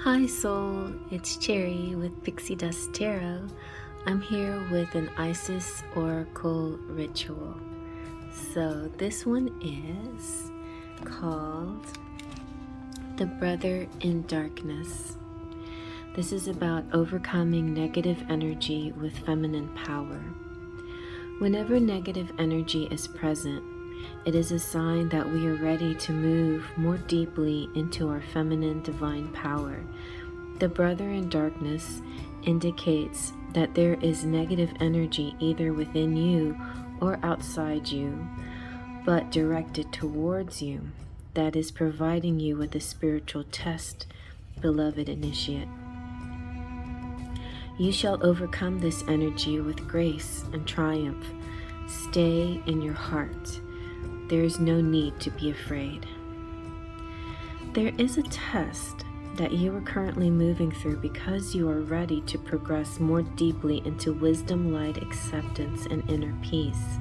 Hi Soul, it's Cherry with Pixie Dust Tarot. I'm here with an Isis Oracle ritual. So this one is called The Brother in Darkness. This is about overcoming negative energy with feminine power. Whenever negative energy is present, it is a sign that we are ready to move more deeply into our feminine divine power. The Brother in Darkness indicates that there is negative energy either within you or outside you, but directed towards you, that is providing you with a spiritual test, beloved initiate. You shall overcome this energy with grace and triumph. Stay in your heart. There is no need to be afraid. There is a test that you are currently moving through because you are ready to progress more deeply into wisdom, light, acceptance, and inner peace.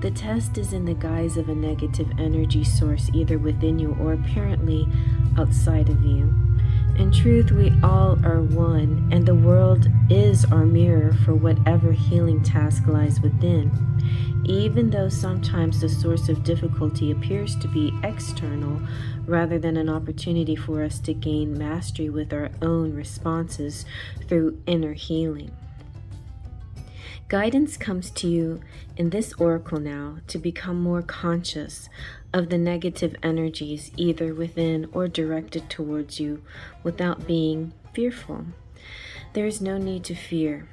The test is in the guise of a negative energy source either within you or apparently outside of you. In truth, we all are one, and the world is our mirror for whatever healing task lies within. Even though sometimes the source of difficulty appears to be external rather than an opportunity for us to gain mastery with our own responses through inner healing. Guidance comes to you in this oracle now to become more conscious of the negative energies either within or directed towards you without being fearful. There is no need to fear.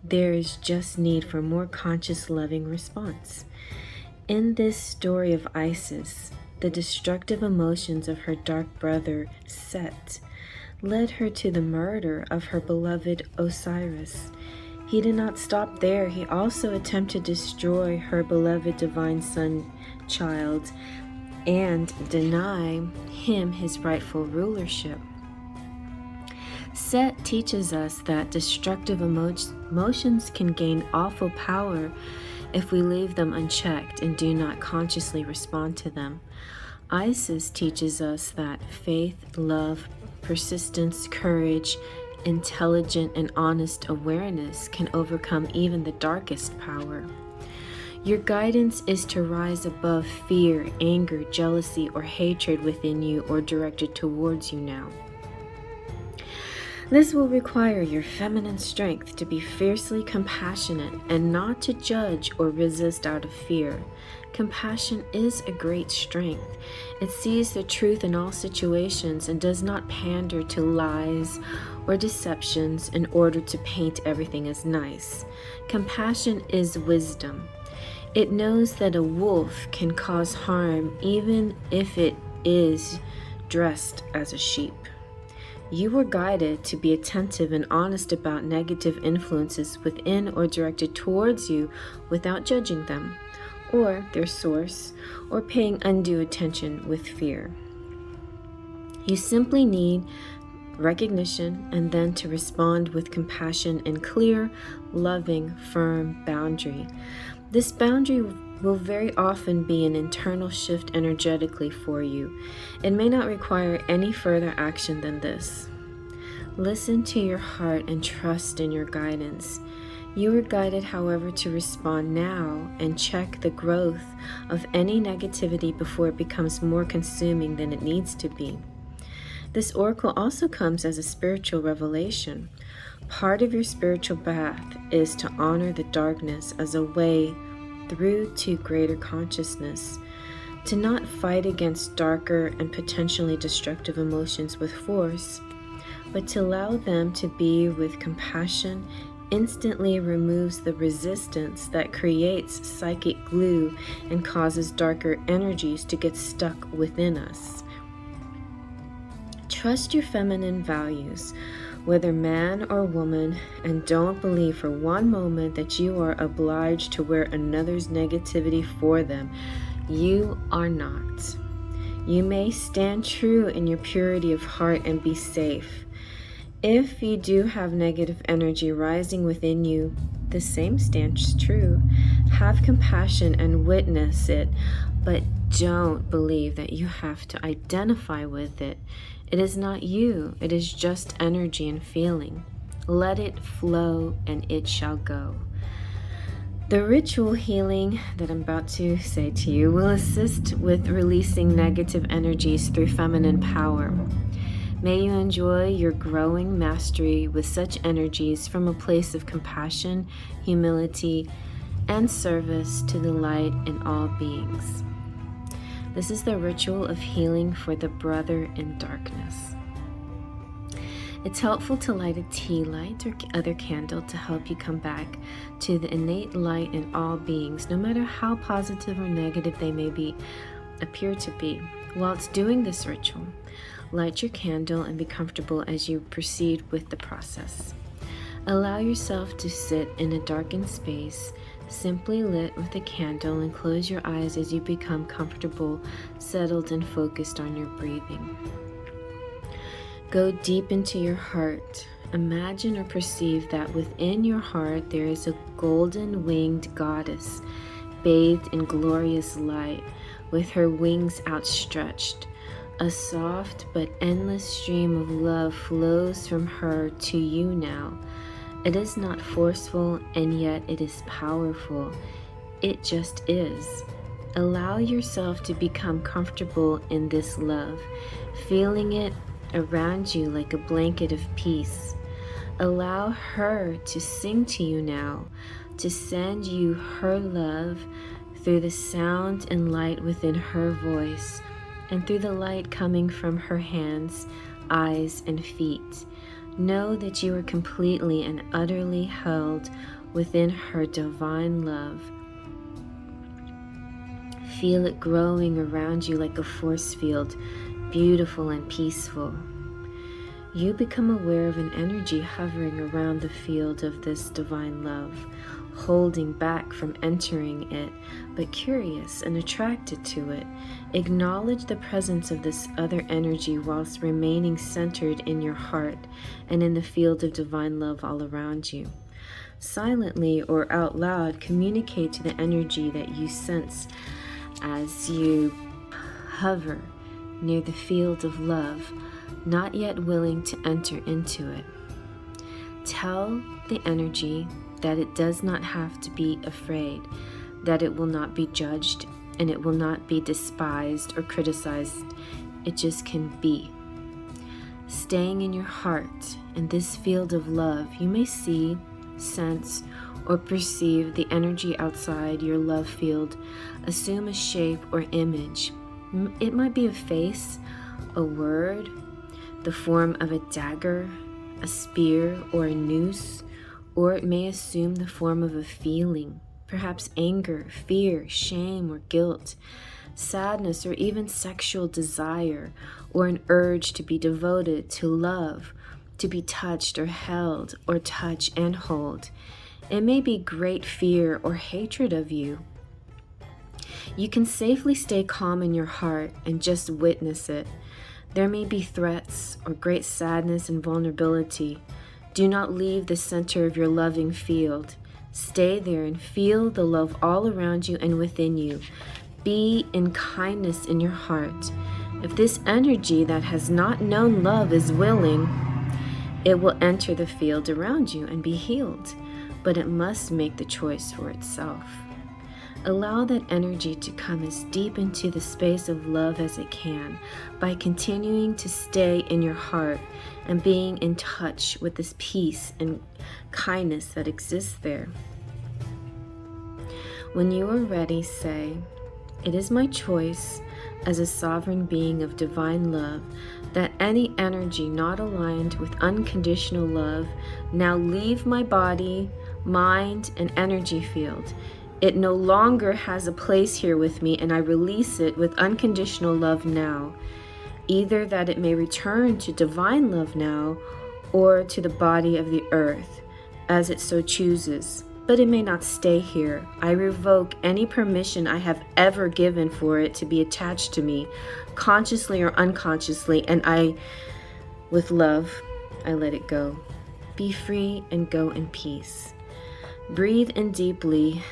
There is just need for more conscious, loving response. In this story of Isis, the destructive emotions of her dark brother, Set, led her to the murder of her beloved Osiris. He did not stop there. He also attempted to destroy her beloved divine son child and deny him his rightful rulership. Set teaches us that destructive emotions can gain awful power if we leave them unchecked and do not consciously respond to them. Isis teaches us that faith, love, persistence, courage, intelligent and honest awareness can overcome even the darkest power. Your guidance is to rise above fear, anger, jealousy, or hatred within you or directed towards you now. This will require your feminine strength to be fiercely compassionate and not to judge or resist out of fear. Compassion is a great strength. It sees the truth in all situations and does not pander to lies or deceptions in order to paint everything as nice. Compassion is wisdom. It knows that a wolf can cause harm even if it is dressed as a sheep. You were guided to be attentive and honest about negative influences within or directed towards you without judging them, or their source, or paying undue attention with fear. You simply need recognition and then to respond with compassion and clear, loving, firm boundary. This boundary will very often be an internal shift energetically for you. It may not require any further action than this. Listen to your heart and trust in your guidance. You are guided, however, to respond now and check the growth of any negativity before it becomes more consuming than it needs to be. This oracle also comes as a spiritual revelation. Part of your spiritual path is to honor the darkness as a way through to greater consciousness, to not fight against darker and potentially destructive emotions with force, but to allow them to be with compassion instantly removes the resistance that creates psychic glue and causes darker energies to get stuck within us. Trust your feminine values, whether man or woman, and don't believe for one moment that you are obliged to wear another's negativity for them. You are not. You may stand true in your purity of heart and be safe. If you do have negative energy rising within you, the same stands true. Have compassion and witness it, but don't believe that you have to identify with it. It is not you, it is just energy and feeling. Let it flow and it shall go. The ritual healing that I'm about to say to you will assist with releasing negative energies through feminine power. May you enjoy your growing mastery with such energies from a place of compassion, humility, and service to the light in all beings. This is the ritual of healing for the brother in darkness. It's helpful to light a tea light or other candle to help you come back to the innate light in all beings, no matter how positive or negative they may appear to be. Whilst doing this ritual, light your candle and be comfortable as you proceed with the process. Allow yourself to sit in a darkened space, simply lit with a candle, and close your eyes as you become comfortable, settled, and focused on your breathing. Go deep into your heart. Imagine or perceive that within your heart there is a golden winged goddess, bathed in glorious light, with her wings outstretched. A soft but endless stream of love flows from her to you now. It is not forceful, and yet it is powerful. It just is. Allow yourself to become comfortable in this love, feeling it around you like a blanket of peace. Allow her to sing to you now, to send you her love through the sound and light within her voice, and through the light coming from her hands, eyes, and feet. Know that you are completely and utterly held within her divine love. Feel it growing around you like a force field, beautiful and peaceful. You become aware of an energy hovering around the field of this divine love, holding back from entering it, but curious and attracted to it. Acknowledge the presence of this other energy whilst remaining centered in your heart and in the field of divine love all around you. Silently or out loud, communicate to the energy that you sense as you hover near the field of love, not yet willing to enter into it. Tell the energy that it does not have to be afraid, that it will not be judged, and it will not be despised or criticized. It just can be. Staying in your heart, in this field of love, you may see, sense, or perceive the energy outside your love field assume a shape or image. It might be a face, a word, the form of a dagger, a spear, or a noose, or it may assume the form of a feeling, perhaps anger, fear, shame, or guilt, sadness, or even sexual desire, or an urge to be devoted, to love, to be touched or held, or touch and hold. It may be great fear or hatred of you. You can safely stay calm in your heart and just witness it. There may be threats or great sadness and vulnerability. Do not leave the center of your loving field. Stay there and feel the love all around you and within you. Be in kindness in your heart. If this energy that has not known love is willing, it will enter the field around you and be healed, but it must make the choice for itself. Allow that energy to come as deep into the space of love as it can by continuing to stay in your heart and being in touch with this peace and kindness that exists there. When you are ready, say, "It is my choice as a sovereign being of divine love that any energy not aligned with unconditional love now leave my body, mind, and energy field. It no longer has a place here with me, and I release it with unconditional love now, either that it may return to divine love now or to the body of the earth, as it so chooses. But it may not stay here. I revoke any permission I have ever given for it to be attached to me, consciously or unconsciously, and with love, I let it go. Be free and go in peace." Breathe in deeply.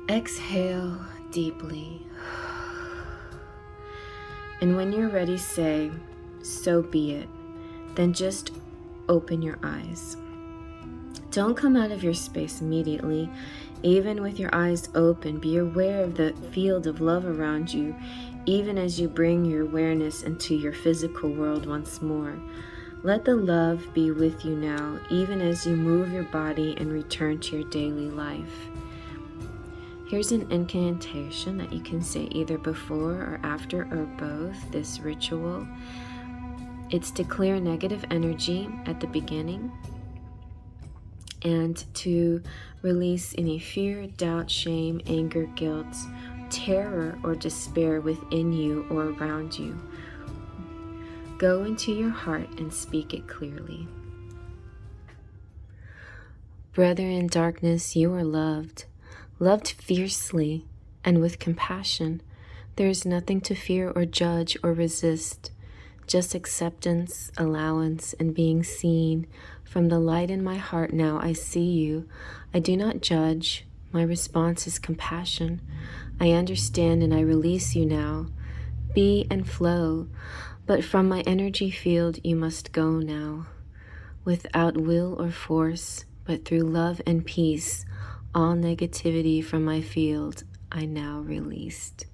Exhale deeply. And when you're ready, say, "So be it." Then just open your eyes. Don't come out of your space immediately. Even with your eyes open, be aware of the field of love around you, even as you bring your awareness into your physical world once more. Let the love be with you now, even as you move your body and return to your daily life. Here's an incantation that you can say either before or after or both this ritual. It's to clear negative energy at the beginning and to release any fear, doubt, shame, anger, guilt, terror, or despair within you or around you. Go into your heart and speak it clearly. Brother in darkness, you are loved, loved fiercely and with compassion. There is nothing to fear or judge or resist, just acceptance, allowance, and being seen. From the light in my heart now I see you. I do not judge. My response is compassion. I understand and I release you now. Be and flow, but from my energy field you must go now. Without will or force, but through love and peace, all negativity from my field I now released.